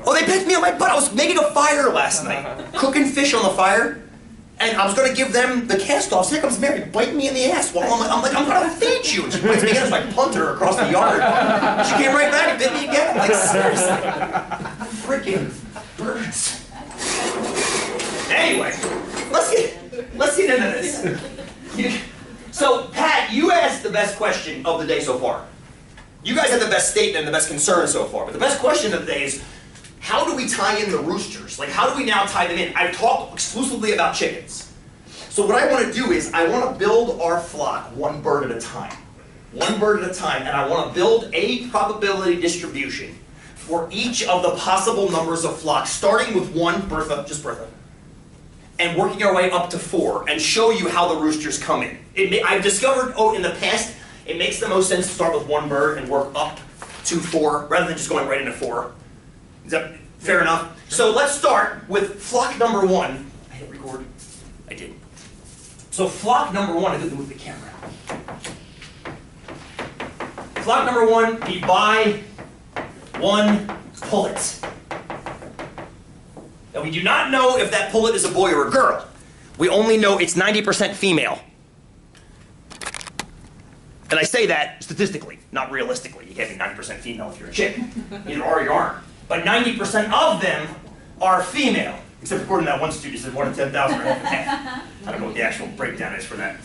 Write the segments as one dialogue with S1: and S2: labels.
S1: Oh, they pecked me on my butt. I was making a fire last night, cooking fish on the fire, and I was going to give them the cast-offs. Here comes Mary biting me in the ass. Well, I'm like, I'm going to feed you. And she bites me again. It's like punted her across the yard. She came right back and bit me again. I'm like, seriously. Freaking birds. Anyway, let's get into this. So, Pat, you asked the best question of the day so far. You guys had the best statement and the best concern so far. But the best question of the day is, how do we tie in the roosters? Like, how do we now tie them in? I've talked exclusively about chickens. So what I want to do is, I want to build our flock one bird at a time. One bird at a time, and I want to build a probability distribution for each of the possible numbers of flocks, starting with one, Bertha, just Bertha, and working our way up to 4, and show you how the roosters come in. I've discovered, in the past, it makes the most sense to start with one bird and work up to 4, rather than just going right into 4. Is that fair enough? So let's start with flock number 1. I hit record. I did. So flock number 1, I didn't move the camera. Flock number 1, we buy 1 pullet. Now we do not know if that pullet is a boy or a girl. We only know it's 90% female. And I say that statistically, not realistically. You can't be 90% female if you're a chick. Either are or you aren't. But 90% of them are female. Except according to that one student, it said 1 in 10,000 or half and half. I don't know what the actual breakdown is for that.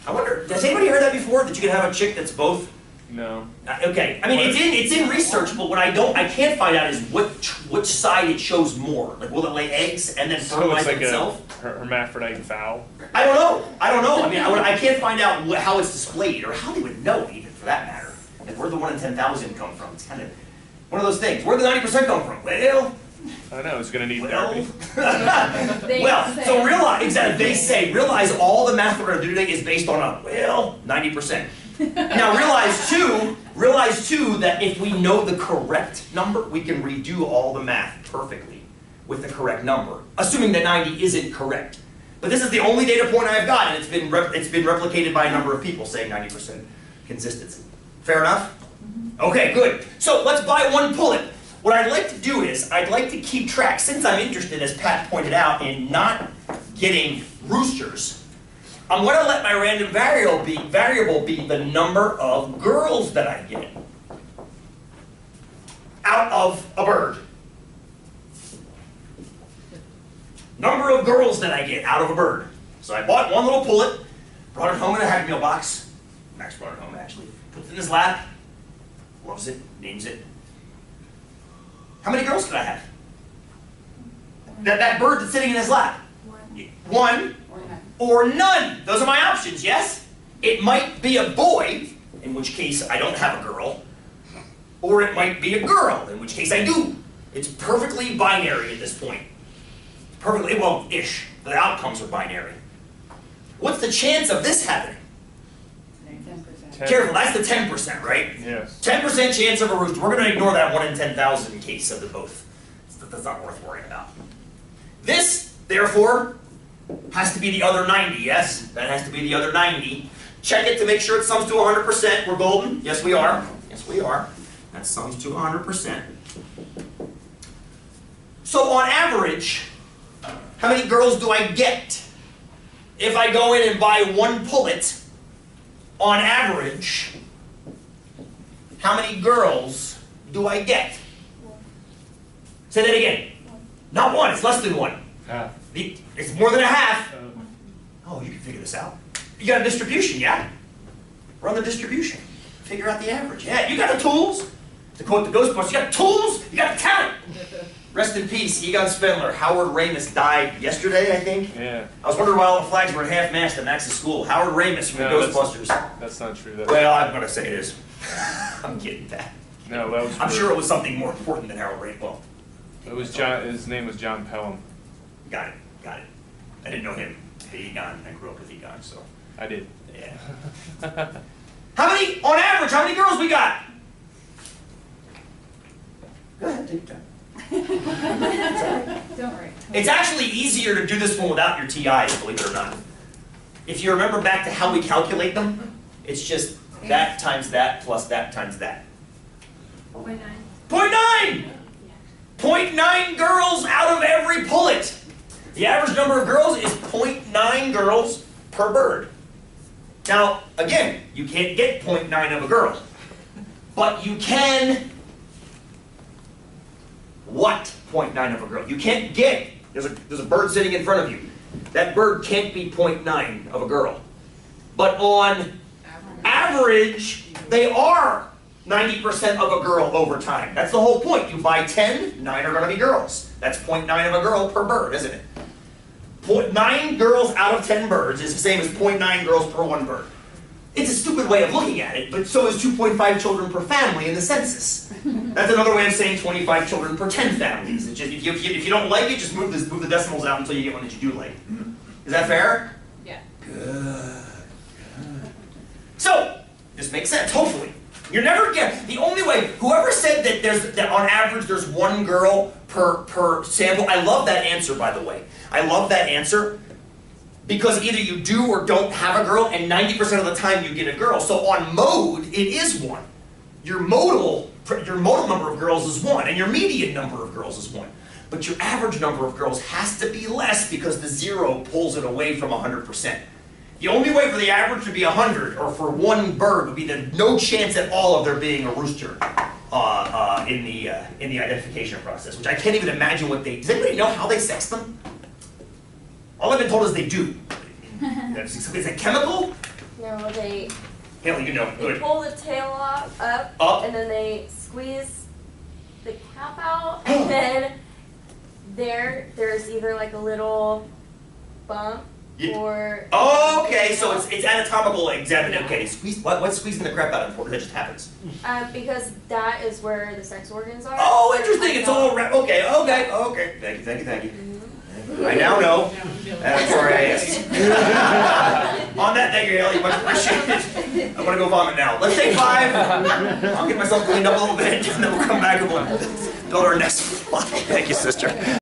S1: I wonder, has anybody heard that before? That you can have a chick that's both?
S2: No.
S1: Okay. I mean, it's in research, but what I can't find out is which side it shows more. Like, will it lay eggs and then fertilize itself?
S2: A hermaphrodite fowl?
S1: I don't know. I mean, I can't find out how it's displayed or how they would know, even for that matter. Like, where'd the 1 in 10,000 come from? It's kind of one of those things. Where'd the 90% come from? Well,
S2: I don't know. It's going to need therapy.
S1: So realize all the math we're going to do today is based on 90%. Now realize too that if we know the correct number, we can redo all the math perfectly with the correct number, assuming that 90 isn't correct. But this is the only data point I've got, and it's been replicated by a number of people saying 90% consistency. Fair enough? Okay, good. So let's buy 1 pullet. What I'd like to do is, I'd like to keep track, since I'm interested, as Pat pointed out, in not getting roosters. I'm going to let my random variable be the number of girls that I get out of a bird. Number of girls that I get out of a bird. So I bought 1 little pullet, brought it home in a Happy Meal box. Max brought it home, actually. Puts it in his lap, loves it, names it. How many girls could I have? That bird that's sitting in his lap. 1 or none. Those are my options, yes? It might be a boy, in which case I don't have a girl. Or it might be a girl, in which case I do. It's perfectly binary at this point. Perfectly, well, ish. The outcomes are binary. What's the chance of this happening? 10%. Careful, that's the 10%, right?
S2: Yes.
S1: 10% chance of a rooster. We're going to ignore that 1 in 10,000 case of the both. That's not worth worrying about. This, therefore, has to be the other 90, yes? That has to be the other 90. Check it to make sure it sums to 100%. We're golden. Yes, we are. Yes, we are. That sums to 100%. So on average, how many girls do I get if I go in and buy 1 pullet? On average, how many girls do I get? Say that again. Not 1, it's less than 1.
S2: Half.
S1: It's more than a half. Oh, you can figure this out. You got a distribution, yeah? Run the distribution. Figure out the average. Yeah, you got the tools. To quote the Ghostbusters, you got tools, you got talent. Rest in peace, Egon Spindler. Howard Ramis died yesterday, I think.
S2: Yeah.
S1: I was wondering why all the flags were at half-mast at Max's school. Howard Ramis from the Ghostbusters.
S2: That's not true.
S1: Well, I'm going to say it is. I'm kidding, that.
S2: No, that was.
S1: I'm sure it was something more important than Howard Ramis. Well,
S2: it was John. His name was John Pelham.
S1: Got it. Got it. I didn't know him. Egon. I grew up with Egon, so.
S2: I did.
S1: Yeah. How many, on average, how many girls we got? Go ahead, take your time.
S3: Don't worry.
S1: It's actually easier to do this one without your TIs, believe it or not. If you remember back to how we calculate them, it's just that times that plus that times that.
S3: 0.9.
S1: 0.9! 0.9 girls out of every pullet. The average number of girls is 0.9 girls per bird. Now, again, you can't get 0.9 of a girl. But you can, what 0.9 of a girl? You can't get, there's a bird sitting in front of you. That bird can't be 0.9 of a girl. But on average, they are 90% of a girl over time. That's the whole point. You buy 10, 9 are going to be girls. That's 0.9 of a girl per bird, isn't it? 0.9 girls out of 10 birds is the same as 0.9 girls per one bird. It's a stupid way of looking at it, but so is 2.5 children per family in the census. That's another way of saying 25 children per 10 families. It's just, if you don't like it, just move the decimals out until you get one that you do like. Is that fair?
S3: Yeah.
S1: Good. So, this makes sense, hopefully. You're never get the only way, whoever said that on average there's one girl per sample, I love that answer, by the way. I love that answer because either you do or don't have a girl, and 90% of the time you get a girl. So on mode, it is one. Your modal number of girls is one, and your median number of girls is one. But your average number of girls has to be less because the zero pulls it away from 100%. The only way for the average to be 100, or for one bird, would be that no chance at all of there being a rooster in the identification process, which I can't even imagine what they. Does anybody know how they sex them? All I've been told is they do. Is it chemical?
S4: No, they
S1: Haley, you know. Good.
S4: pull the tail off, up, and then they squeeze the cap out, and then there's either like a little bump or.
S1: Oh, okay, so it's anatomical examination. Okay, what's squeezing the crap out of for? That just happens.
S4: Because that is where the sex organs are.
S1: Oh, interesting. It's all okay. Thank you. I now know. And I'm sorry I asked. On that, thank you, Haley. Much appreciated. I'm gonna go vomit now. Let's take 5. I'll get myself cleaned up a little bit, and then we'll come back and we'll build our next fly. Thank you, sister.